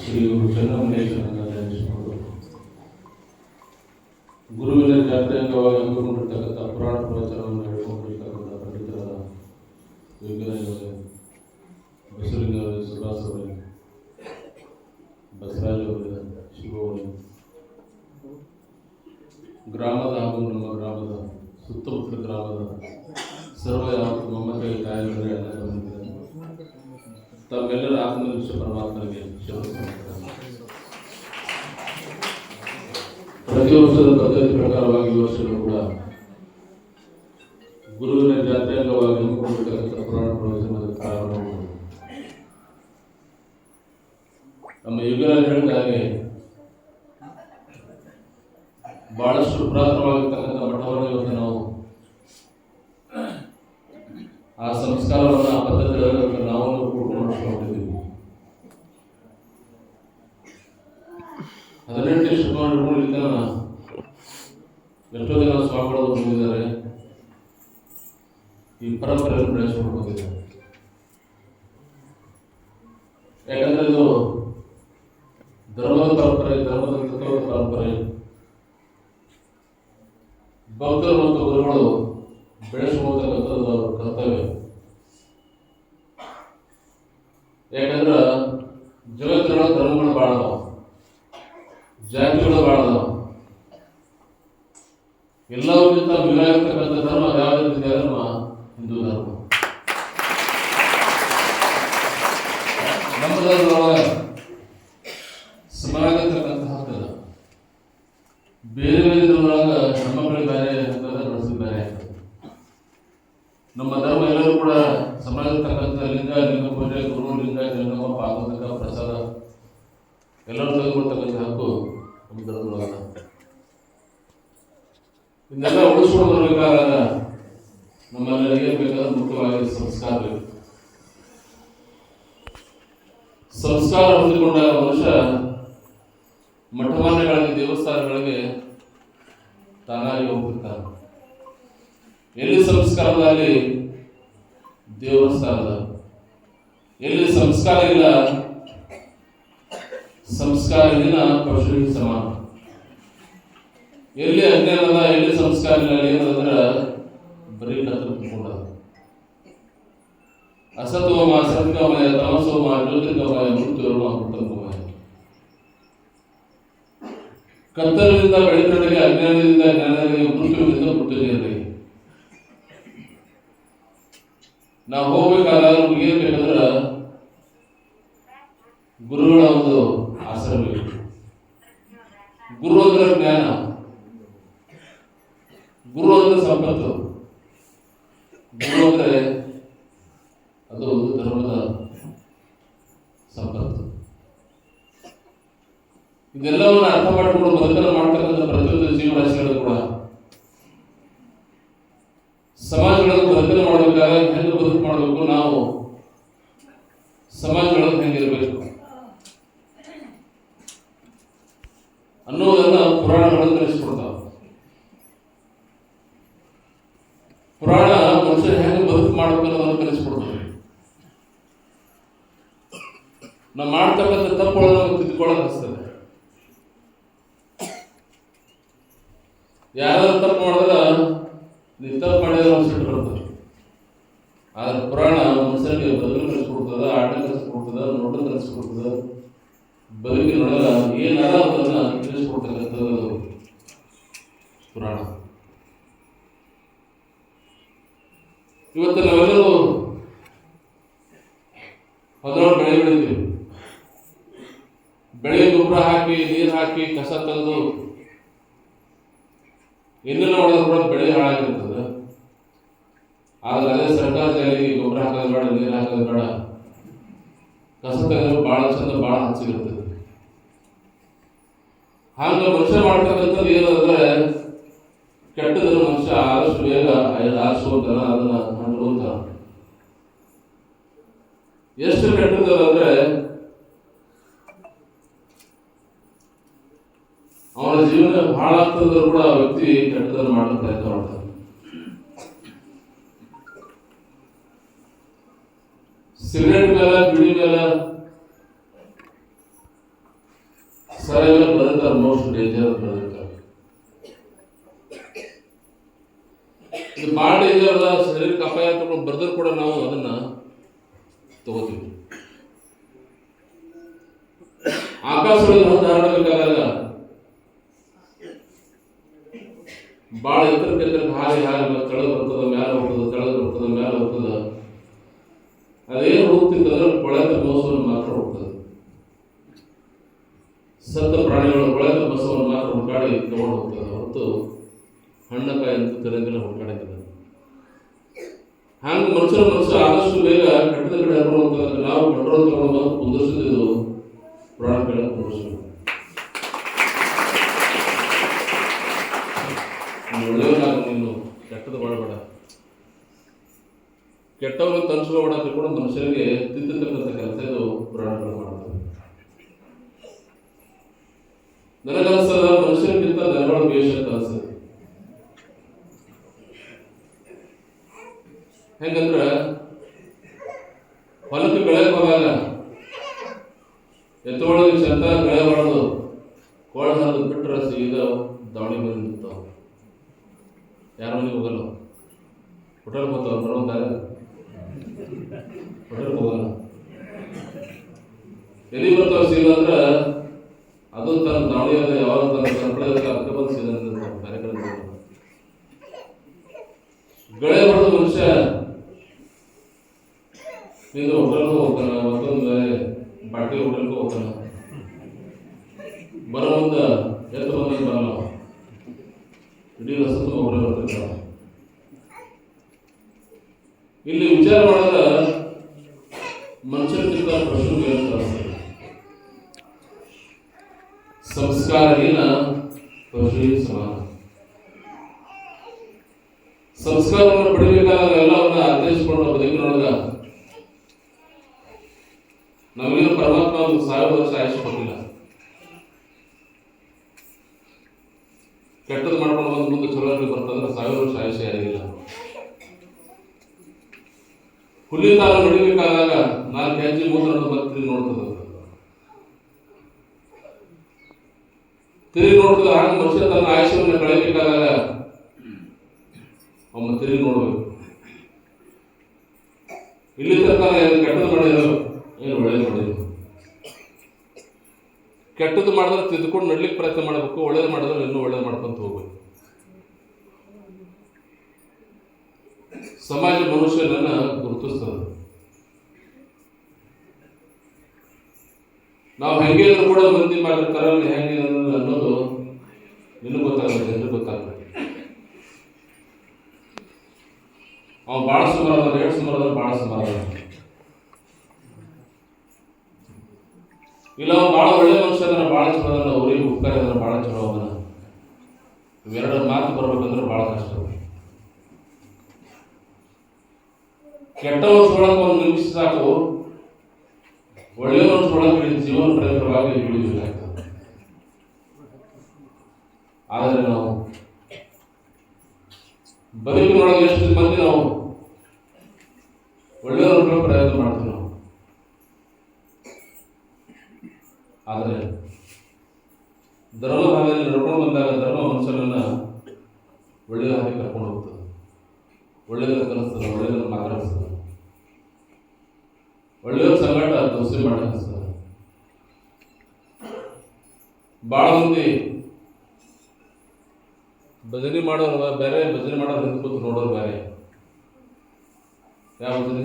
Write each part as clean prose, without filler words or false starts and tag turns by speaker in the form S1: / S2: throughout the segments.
S1: ಶ್ರೀ ಗುರು ಚನ್ನಮಲ್ಲೇಶ್ವರನ ನೆನೆಸಿಕೊಂಡು ಗುರುವಿನ ಜಾತ್ರೆಯಂಗವಾಗಿ ಹಮ್ಮಿಕೊಂಡಿರ್ತಕ್ಕಂಥ ಪುರಾಣ ಪ್ರವಚನವನ್ನು ಹೇಳಿಕೊಂಡಿರ್ತಕ್ಕಂಥ ಪಂಡಿತರಾದ ಯೋಗರಾಜರೇ, ಬಸವಲಿಂಗರೇ, ಸುಭಾಸರೇ, ಬಸವರಾಜರೇ, ಶಿವರೇ, ಗ್ರಾಮದ ಹಾಗೂ ನಮ್ಮ ಗ್ರಾಮದ ಸುತ್ತಮುತ್ತಲ ಗ್ರಾಮದ ಸರ್ವ ಯಾವತ್ತು ಮೊಮ್ಮಕ್ಕಳ ತಾಯಿಗಳೇ ಎಲ್ಲ ಬಂದಿದ್ದಾರೆ. ತಮ್ಮೆಲ್ಲರ ಆತ್ಮನಿಷ್ಠ ಪರಮಾತ್ಮನಿಗೆ ಪ್ರತಿ ವರ್ಷದ ಪದ್ಧತಿ ಪ್ರಕಾರವಾಗಿ ಈ ವರ್ಷಗಳು ಕೂಡ ಗುರುವಿನ ಜಾತ್ರೆಯಂಗವಾಗಿ ಹಮ್ಮಿಕೊಂಡಿರ್ತಕ್ಕಂಥ ಪುರಾಣ ಪ್ರವಚನದ ಪ್ರಾರಂಭ. ನಮ್ಮ ಯುಗರಾಜ್ ಹೇಳಿದ ಹಾಗೆ ಬಹಳಷ್ಟು ಪುರಾತನವಾಗಿರ್ತಕ್ಕಂಥ ಮಠವನ್ನು ಇವತ್ತು ನಾವು ಆ ಸಂಸ್ಕಾರವನ್ನು ಆ ಪದ್ಧತಿಗಳನ್ನು ನಾವು ಕೂಡ್ಕೊಂಡು ನಡೆಸ್ಕೊಂಡಿದ್ದೀವಿ. 18ನೇ ಶತಮಾನದಿಂದ ಎಷ್ಟೋ ಜನ ಸ್ವಾಮಿಗಳು ಬಂದಿದ್ದಾರೆ, ಈ ಪರಂಪರೆಯನ್ನು ಬೆಳೆಸ್ಕೊಂಡು ಬಂದಿದ್ದಾರೆ. ಯಾಕಂದ್ರೆ ಇದು ಧರ್ಮದ ಪರಂಪರೆ, ಧರ್ಮದ ತತ್ವದ ಪರಂಪರೆ. ಭಕ್ತರು ಮತ್ತು ಗುರುಗಳು ಬೆಳೆಸುವಂತಕ್ಕಂಥದ್ದು ಅವರ ಕರ್ತವ್ಯ. ಯಾಕಂದ್ರೆ ಜಗತ್ತಿನೊಳಗೆ ಧರ್ಮಗಳು ಭಾಳ ಅದಾವ, ಜಾತಿಗಳು ಭಾಳ ಅದಾವ. ಎಲ್ಲರಿಗಿಂತ ಮಿಗಿಲಾಗಿರ್ತಕ್ಕಂಥ ಧರ್ಮ ಯಾವುದಿದೆ? ಧರ್ಮ ಹಿಂದೂ ಧರ್ಮ. ನಮ್ಮ ಧರ್ಮದೊಳಗೆ ಸಮಾನವಾಗಿರ್ತಕ್ಕಂಥ ಹಕ್ಕದ ಬೇರೆ ಬೇರೆ ಧರ್ಮದೊಳಗೆ ಹೆಣ್ಮಕ್ಳಿಗೆ ಬೇರೆ ಹಕ್ಕದ, ಗಂಡಸಿಗೆ ಬೇರೆ ಹಕ್ಕದ. ನಮ್ಮ ಧರ್ಮ ಎಲ್ಲರೂ ಕೂಡ ಸಮಾನವಾಗಿರ್ತಕ್ಕಂಥ ಲಿಂಗ, ಲಿಂಗ ಪೂಜೆ, ಗುರು, ಲಿಂಗ, ಜಂಗಮ, ಪಾದಕ, ಪ್ರಸಾದ ಎಲ್ಲರೂ ತೆಗೆದುಕೊಳ್ತಕ್ಕಂಥ ಹಕ್ಕು ನಮ್ಮ ಧರ್ಮದೊಳಗ. ಇದನ್ನೆಲ್ಲ ಉಳಿಸ್ಕೊಂಡು ಬರಬೇಕಾದಾಗ ನಮ್ಮಲ್ಲಿ ಏನು ಬೇಕಾದ್ರೆ ಮುಖ್ಯವಾಗಿ ಸಂಸ್ಕಾರ ಬೇಕು. ಸಂಸ್ಕಾರ ಹೊಂದಿಕೊಂಡಾಗ ಮನುಷ್ಯ ಮಠಮಾನ್ಯಗಳಿಗೆ, ದೇವಸ್ಥಾನಗಳಿಗೆ ತಾನಾಗಿ ಹೋಗ್ತಿರ್ತಾನೆ. ಎಲ್ಲಿ ಸಂಸ್ಕಾರದಲ್ಲಿ ದೇವಸ್ಥಾನದ, ಎಲ್ಲಿ ಸಂಸ್ಕಾರ ಇಲ್ಲ ಸಂಸ್ಕಾರದಿಂದ ಪಶುವಿಗೆ ಸಮಾನ. ಎಲ್ಲಿ ಅಜ್ಞಾನದ, ಎಲ್ಲಿ ಸಂಸ್ಕಾರ ಇಲ್ಲ, ಏನಂದ್ರೆ ಬರೀ ಕತ್ತಲು ತುಂಬಿಕೊಂಡ. ಅಸತ್ವಮ ಅಸತ್ಗಮಯ, ತಮಸೋಮ ಜ್ಯೋತಿರ್ಗಮಯ, ಮೃತ್ಯುರ್ಮ ಅಮೃತರ್ಗಮಯ. ಕತ್ತಲಿನಿಂದ ಬೆಳಕಿನೆಡೆಗೆ, ಅಜ್ಞಾನದಿಂದ ಜ್ಞಾನದೆಡೆಗೆ, ಮೃತ್ಯುವಿನಿಂದ ಮೃತ್ಯುವಿನೆಡೆಗೆ ನಾವು ಹೋಗ್ಬೇಕಾದ್ರೆ ನಮ್ಗೆ ಏನ್ ಬೇಕಂದ್ರೆ ಗುರುಗಳ ಒಂದು ಆಸರೆ ಬೇಕು. ಗುರು ಅಂದ್ರೆ ಜ್ಞಾನ, ಗುರು ಅಂದ್ರೆ ಸಂಪತ್ತು, ಗುರು ಅಂದ್ರೆ ಅದು ಒಂದು ಧರ್ಮದ ಸಂಪತ್ತು. ಇದೆಲ್ಲವನ್ನು ಅರ್ಥ ಮಾಡಿಕೊಂಡು ಬದುಕನ್ನು ಮಾಡ್ತಕ್ಕಂಥ ಪ್ರತಿಯೊಂದು ಜೀವರಾಶಿಗಳು ಕೂಡ ಸಮಾಜಗಳನ್ನು ಬದುಕನ್ನು ಮಾಡಬೇಕಾದ್ರೆ ಹೆಂಗೆ ಬದುಕು ಮಾಡಬೇಕು, ನಾವು ಸಮಾಜಗಳನ್ನು ಹೆಂಗಿರಬೇಕು ಅನ್ನೋದನ್ನ ಪುರಾಣಗಳನ್ನು ತಿಳಿಸ್ಕೊಡ್ತಾವ. ಪುರಾಣ ಮನುಷ್ಯ ಹೆಂಗೆ ಬದುಕು ಮಾಡಬೇಕು ಅನ್ನೋದನ್ನು ತಿಳಿಸ್ಕೊಡ್ತವೆ. ನಾವು ಮಾಡ್ತಕ್ಕಂಥ ತಪ್ಪುಗಳನ್ನು ತಿದ್ದುಕೊಳ್ಳೋಕೆ ಹಚ್ತದೆ. ಯಾರಾದ್ರೂ ತಪ್ಪು ಮಾಡಿದ್ರೆ ನೀವು ತಪ್ಪು ಮಾಡಿದ್ರೆ ಒಂದು ಸಿಟ್ಟು ಬರ್ತದೆ. ಆದ್ರೆ ಪುರಾಣ ಮನುಷ್ಯನಿಗೆ ಬದುಕು ಕಲಿಸ್ಕೊಡ್ತದ, ಆಟ ಕಲಿಸ್ಕೊಡ್ತದ, ನೋಟ ಕಲಿಸ್ಕೊಡ್ತದ, ಬದುಕಿನೊಳಗ ಏನಾರ ಅದನ್ನ ತಿಳಿಸ್ಕೊಡ್ತಕ್ಕಂಥದ್ದು ಪುರಾಣ. ಇವತ್ತು ನಾವೆಲ್ಲರೂ ಹೊಲದೊಳಗೆ ಬೆಳೆ ಬೆಳಿತೀವಿ. ಬೆಳೆ ಗೊಬ್ಬರ ಹಾಕಿ, ನೀರು ಹಾಕಿ, ಕಸ ತಂದು ಏನೆಲ್ಲ ಮಾಡಿದ್ರು ಕೂಡ ಬೆಳೆ ಹಾಳಾಗಿರ್ತದೆ. ಆದ್ರೆ ಅದೇ ಸರ್ಕಾರ ಜಾರಿಗೆ ಗೊಬ್ಬರ ಹಾಕೋದು ಬೇಡ, ನೀರು ಹಾಕೋದು ಬೇಡ, ಕಸ ತೆಗೆದು ಭಾಳ ಚಂದ, ಭಾಳ ಹಚ್ಚಿರ್ತದೆ. ಹಾಗ ಮನುಷ್ಯ ಮಾಡ್ತಕ್ಕಂಥದ್ದು ಏನಂದ್ರೆ ಕೆಟ್ಟದನ್ನು ಮನುಷ್ಯ ಆದಷ್ಟು ಬೇಗ ಆರಿಸುವಂತಾನ, ಅದನ್ನ ಹಂಡುವಂತಾನ. ಎಷ್ಟು ಕೆಟ್ಟದಂದ್ರೆ ಅವನ ಜೀವನ ಹಾಳಾಗ್ತದ್ರೂ ಕೂಡ ಆ ವ್ಯಕ್ತಿ ಕೆಟ್ಟದನ್ನು ಮಾಡಲು ಪ್ರಯತ್ನ ಮಾಡ್ತಾನೆ. ಸಿಗರೇಟ್ ಮೇಲೆ, ಬಿಡಿ ಮೇಲೆ ಸರ್ ಎಲ್ಲ ಬರೀತಾರೆ, ಮೋಸ್ಟ್ ಡೇಂಜರ್ ಅಂತ ಬರೀತಾರೆ. ಇದು ಭಾಳ ಡೇಂಜರ್ ಅದ, ಶರೀರಕ್ಕೆ ಅಪಾಯ ತಗೊಂಡು ಬರೆದ್ರು ಕೂಡ ನಾವು ಅದನ್ನ ತಗೋತೀವಿ. ಆಕಾಶದಲ್ಲಿ ಹದ್ದು ಹಾರಬೇಕಾದಾಗ ಭಾಳ ಎತ್ತರಕ್ಕೆ ಹಾರಿ ತೆಳಗೆ ಬರ್ತದ, ಮ್ಯಾಲ ಹೋಗ್ತದ, ತೆಳಗೆ ಬರ್ತದ, ಮ್ಯಾಲ ಹೋಗ್ತದ. ಅದೇನು ಹೋಗ್ತಿತ್ತಂದ್ರೆ ಕೊಳೆತ ಮೋಸವನ್ನು ಮಾತ್ರ ಹೋಗ್ತದೆ. ಸತ್ತ ಪ್ರಾಣಿಗಳು ಕೊಳೆತ ಬಸವನ್ನು ಮಾತ್ರ ಹುಡುಕಾಡಿ ತಗೊಂಡು ಹೋಗ್ತದೆ ಹೊರತು ಹಣ್ಣಕಾಯಿ ಅಂತ ತೆರೆದಿಲ್ಲ, ಹುಡುಕಾಡಿಲ್ಲ. ಹಂಗೆ ಮನುಷ್ಯ ಆದಷ್ಟು ಬೇಗ ಕಟ್ಟದ ಕಡೆ ಹರ್ಕೊಂಡು ಹೋಗ್ತದೆ. ನಾವು ಕಂಟ್ರೋಲ್ ತಗೊಂಡು ಬಂದು ಕುಂದಿರ್ಸಿದ್ದು ಪ್ರಾಣಿಗಳ ಕುಂದಿರ್ಸಿದ್ದು. ಒಳ್ಳೆಯವ್ರಾಗ ನೀನು ಕೆಟ್ಟದ್ದು ಮಾಡಬೇಡ, ಕೆಟ್ಟವನ್ನು ತನಿಸ್ಕೋಬೇಡ ತಿಳ್ಕೊಂಡು ಮನುಷ್ಯರಿಗೆ ತಿದ್ದತಕ್ಕಂಥ ಕೆಲಸ ಇದು ಪ್ರಾಣಿಗಳು ಮಾಡ್ತವೆ. ನನಗನ್ಸದ ಮನುಷ್ಯರಿಗಿಂತ ದನಗಳು ಬೇಷ ಅಂತ ಅನ್ಸದೆ. ಹೆಂಗಂದ್ರೆ ಹೊಲಕ್ಕೆ ಬೆಳೆಯಕ್ಕೆ ಹೋದಾಗ ಎತ್ತೊಳಗೆ ಚಂದ ಬೆಳೆ ಮಾಡೋದು, ಕೋಳ ಹಲ್ಲು ಬಿಟ್ಟರೆ ಸೀದಾ ದಾವಣಿ ಬಂದು ನಿಂತಾವ. ಯಾರ ಮನೆಗೆ ಹೋಗಲ್ಲ, ಹೋಟೆಲ್ಗೆ ಹೋಗ್ತಾವ, ಬರೋದಾರೆ ಹೋಟೆಲ್ಗೆ ಹೋಗಲ್ಲ. ಎಲ್ಲಿ ಬರ್ತಾವ ಸೀದಾ ಅಂದ್ರೆ ಅದು ತನ್ನ ದಾವಣಿ ಅದ, ಯಾವಾಗ ತನ್ನ ಕರ್ಪಡೆ ಅಕ್ಕ ಬಂದು ಸೀದಾ ನಿಂತಾವ. ಬೇರೆ ಕಡೆ ಗಳೆ ಬರೋದು ಮನುಷ್ಯ ನೀನು ಹೋಟೆಲ್ಗೂ ಹೋಗ್ತಾನ, ಮತ್ತೊಂದು ಬಾಟಿ ಹೋಟೆಲ್ಗೂ ಹೋಗ್ತಾನ. ಬರೋ ಮುಂದೆ ಎತ್ತು ಬಂದಾಗ ಬರಲ್ಲ, ಇಡೀ ರಸತ್ತು ಹೋಟೆಲ್ ಬರ್ತಿರ್ತಾವ. ಇಲ್ಲಿ ವಿಚಾರ ಮಾಡಿದ್ರೆ ಮನುಷ್ಯರಿಗಿಂತ ಪಶುಗೆ ಹೇಳ್ತಾರೆ, ಸಂಸ್ಕಾರಹೀನ ಪಶುವಿಗೆ ಸಮಾನ. ಸಂಸ್ಕಾರವನ್ನು ಪಡಿಬೇಕಾದಾಗ ಎಲ್ಲವನ್ನ ಅರ್ಥೈಸಿಕೊಂಡು ಬದುಕಿನೊಳಗ ನಮಗೇನು ಪರಮಾತ್ಮ ಒಂದು 1000 ವರ್ಷ ಆಯುಷ್ಯ ಕೊಟ್ಟಿಲ್ಲ. ಕೆಟ್ಟದ್ದು ಮಾಡ್ಕೊಂಡು ಬಂದು ಮುಂದೆ ಚಲೋ ಬರ್ತಂದ್ರೆ 1000 ವರ್ಷ ಆಯುಷ್ಯ ಯಾರಿಗಿಲ್ಲ. ಹುಲಿ ತಾನು ನಡಿಬೇಕಾದಾಗ 4 ಹೆಜ್ಜೆ ಮೂತ್ರ ತಿರುಗಿ ನೋಡ್ತದ, ತಿರುಗಿ ನೋಡ್ತದ. ಹಾಗೆ ಮನುಷ್ಯ ತನ್ನ ಆಯುಷ್ಯವನ್ನು ಕಳೆಯಬೇಕಾದಾಗ ಒಮ್ಮೆ ತಿರುಗಿ ನೋಡ್ಬೇಕು. ಇಲ್ಲಿ ತನಕ ಕೆಟ್ಟದ್ದು ಮಾಡಿದ್ರು, ಏನು ಒಳ್ಳೇದು ಮಾಡಿದ್ರು. ಕೆಟ್ಟದ್ದು ಮಾಡಿದ್ರೆ ತಿದ್ದುಕೊಂಡು ನಡ್ಲಿಕ್ಕೆ ಪ್ರಯತ್ನ ಮಾಡಬೇಕು, ಒಳ್ಳೇದು ಮಾಡಿದ್ರೆ ಇನ್ನೂ ಒಳ್ಳೇದು ಮಾಡ್ಕೊಂತ ಹೋಗ್ಬೇಕು. ಸಮಾಜ ಮನುಷ್ಯನನ್ನ ಗುರುತಿಸ್ತದೆ. ನಾವು ಹೆಂಗೆ ಕೂಡ ಮಂದಿ ಮಾಡಿರ್ತಾರ ಹೆಂಗೆ ಅನ್ನೋದು ನಿನಗೆ ಗೊತ್ತಾಗುತ್ತೆ, ಜನರಿಗೆ ಗೊತ್ತಾಗ್ತದೆ. ಅವ ಭಾಳ ಸುಮಾರು ಅದ, ರೇಟ್ ಸುಮಾರು ಅದ, ಭಾಳ ಸುಮಾರು ಅದ. ಇಲ್ಲ ಅವ ಭಾಳ ಒಳ್ಳೆ ಮನುಷ್ಯ ಅದನ್ನ, ಭಾಳ ಚಲೋ ಅದನ್ನ, ಊರಿಗೆ ಉಪಕಾರ ಅದನ್ನ, ಭಾಳ ಚಲೋ ಅದನ್ನ. ಇವೆರಡು ಮಾತು ಬರ್ಬೇಕಂದ್ರೆ ಭಾಳ ಕಷ್ಟ. ಕೆಟ್ಟ ಮನಸ್ಸುಗಳಕ್ಕೆ ಒಂದು ನಿಮಿಷ ಸಾಕು, ಒಳ್ಳೆ ಮನಸ್ಸುಗಳಕ್ಕೆ ಜೀವನ ಪ್ರಯತ್ನವಾಗಿ ಹಿಡಿಯಬೇಕಾಗ್ತದೆ. ಆದರೆ ನಾವು ಬದುಕಿನೊಳಗೆ ಎಷ್ಟು ಮಂದಿ ನಾವು ಒಳ್ಳೆಯವ್ರ ಪ್ರಯತ್ನ ಮಾಡ್ತೀವಿ ನಾವು. ಆದರೆ ಧರ್ಮ ಹಾದಿಯಲ್ಲಿ ನಡ್ಕೊಂಡು ಬಂದಾಗ ಧರ್ಮ ಮನುಷ್ಯನನ್ನ ಒಳ್ಳೆಯ ಹಾದಿ ಕರ್ಕೊಂಡು ಹೋಗ್ತದೆ, ಒಳ್ಳೆಯದನ್ನು ಕಲಿಸ್ತದೆ, ಒಳ್ಳೆಯದನ್ನು ಮಾತಾಡಿಸ್ತದೆ, ಒಳ್ಳೆಯವ್ರ ಸಂಗಾಟ ದೋಸೆ ಮಾಡಿಸ್ತದೆ. ಭಾಳ ಮಂದಿ ಭಜನೆ ಮಾಡೋರು ಬೇರೆ, ಭಜನೆ ಮಾಡೋರು ಹಿಂದೆ ಕೂತು ನೋಡೋರು ಬೇರೆ. ಯಾವ ಭಜನೆ?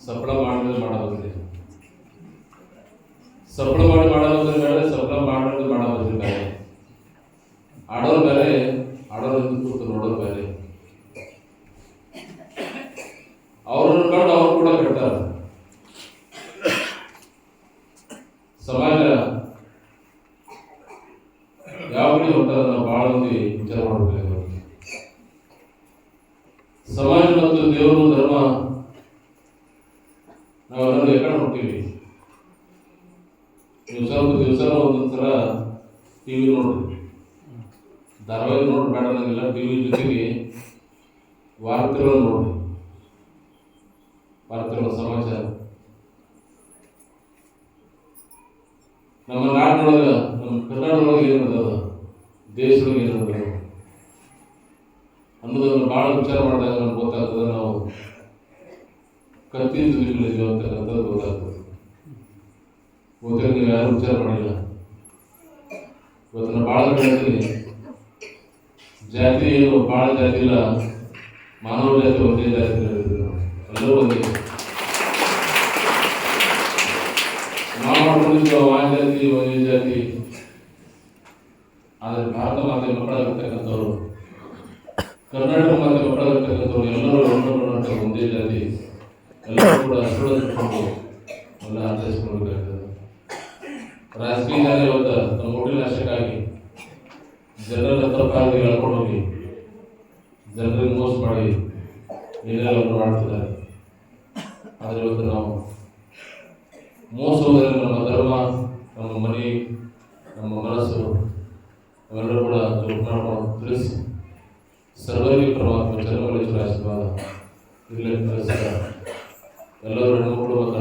S1: ಸಫಳ ಮಾಡಿದ್ರೆ ಮಾಡೋ ಭಜನೆ, ಸಫಳ ಮಾಡಿ ಮಾಡೋ ಭಜನೆ ಬೇರೆ, ಸಫಳ ಮಾಡಿದ್ರೆ ಮಾಡೋ ಭಜನೆ ಬೇರೆ. ಆಡೋರು ಬೇರೆ, ಆಡೋರು ಹಿಂದೆ ಕೂತು ನೋಡೋರು ಬೇರೆ. ಅವ್ರನ್ನ ಕಂಡು ಅವ್ರು ಕೂಡ ಕೆಟ್ಟಾರ. ಸಮಾಜ ಯಾವ ಕಡೆ ಹೊಂಟಾರ ನಾವು ಭಾಳ ಮಂದಿ ವಿಚಾರ ಮಾಡಬೇಕು. ಸಮಾಜ ಮತ್ತು ದೇವರು ಧರ್ಮ ನಾವೆಲ್ಲರೂ ಯಾಕಡೆ ಹೊಂಟೀವಿ. ದಿವಸ ಒಂದೊಂದ್ಸಲ ಟಿವಿ ನೋಡ್ರಿ, ಧಾರಾವಾಹಿ ನೋಡ್ರಿ ಬೇಡ ಅನ್ನಂಗಿಲ್ಲ. ಟಿವಿ ಜೊತೆಗೆ ವಾರ್ತೆಗಳನ್ನು ನೋಡ್ರಿ, ವಾರ್ತೆಗಳ ಸಮಾಚಾರ. ನಮ್ಮ ನಾಡಿನೊಳಗೆ, ನಮ್ಮ ಕರ್ನಾಟಕದೊಳಗೆ ಏನದ, ದೇಶದೊಳಗೆ ಏನದ ಅನ್ನೋದನ್ನು ಭಾಳ ವಿಚಾರ ಮಾಡಿದಾಗ ನಮ್ಗೆ ಗೊತ್ತಾಗ್ತದೆ ನಾವು ಕತ್ತಿ ತುದಿಗಳಿದ್ದೀವಿ ಅಂತಕ್ಕಂಥದ್ದು ಗೊತ್ತಾಗ್ತದೆ. ಬಹುತೇಕ ನೀವು ಯಾರು ವಿಚಾರ ಮಾಡಿಲ್ಲ. ಇವತ್ತಿನ ಭಾಳ ಕಡೆಯಲ್ಲಿ ಜಾತಿ ಏನು ಭಾಳ ಜಾತಿ ಇಲ್ಲ, ಮಾನವ ಜಾತಿ ಒಂದೇ ಜಾತಿ ಹೇಳಿದ್ರು, ಎಲ್ಲರೂ ಒಂದೇ. ನಾವು ಮಾಡ್ಕೊಂಡಿದ್ದು ಆ ಜಾತಿ ಒಂದೇ ಜಾತಿ. ಆದರೆ ಭಾರತ ಮಾತೆ ಮಕ್ಕಳಾಗಿರ್ತಕ್ಕಂಥವ್ರು, ಕರ್ನಾಟಕ ಮಾತೆ ಮಕ್ಕಳಾಗಿರ್ತಕ್ಕಂಥವ್ರು ಎಲ್ಲರೂ ಒಂದೇ ಜಾತಿ, ಎಲ್ಲರೂ ಕೂಡ ಅಷ್ಟೊಂದು ಎಲ್ಲ ಆಚರಿಸ್ಕೊಳ್ಬೇಕಾಗ್ತದೆ. ರಾಜಕೀಯದಲ್ಲಿ ಇವತ್ತು ನಮ್ಮ ಓಟಿನ ನಾಶಕ್ಕಾಗಿ ಜನರ ತಪ್ಪಾಗಿ ಹೇಳ್ಕೊಂಡು ಹೋಗಿ ಜನರಿಗೆ ಮೋಸ ಮಾಡಿ ಏನೆಲ್ಲ ಮಾಡ್ತಿದ್ದಾರೆ. ಆದರೆ ಇವತ್ತು ನಾವು ಮೋಸ ಹೋದರೆ ನಮ್ಮ ಧರ್ಮ, ನಮ್ಮ ಮನೆ, ನಮ್ಮ ಮನಸ್ಸು ಅವೆಲ್ಲರೂ ಕೂಡ ಜೋಪಾನ ಮಾಡ್ಕೊಂಡು ತಿಳಿಸಿ ಸರ್ವರಿಗೆ ಪರಮಾತ್ಮ ಜನಮಲೇಶ್ವರ ಆಶೀರ್ವಾದ ಇರಲಿ. ಎಲ್ಲರೂ ಹೆಣ್ಣುಮಕ್ಕಳು ಮತ್ತು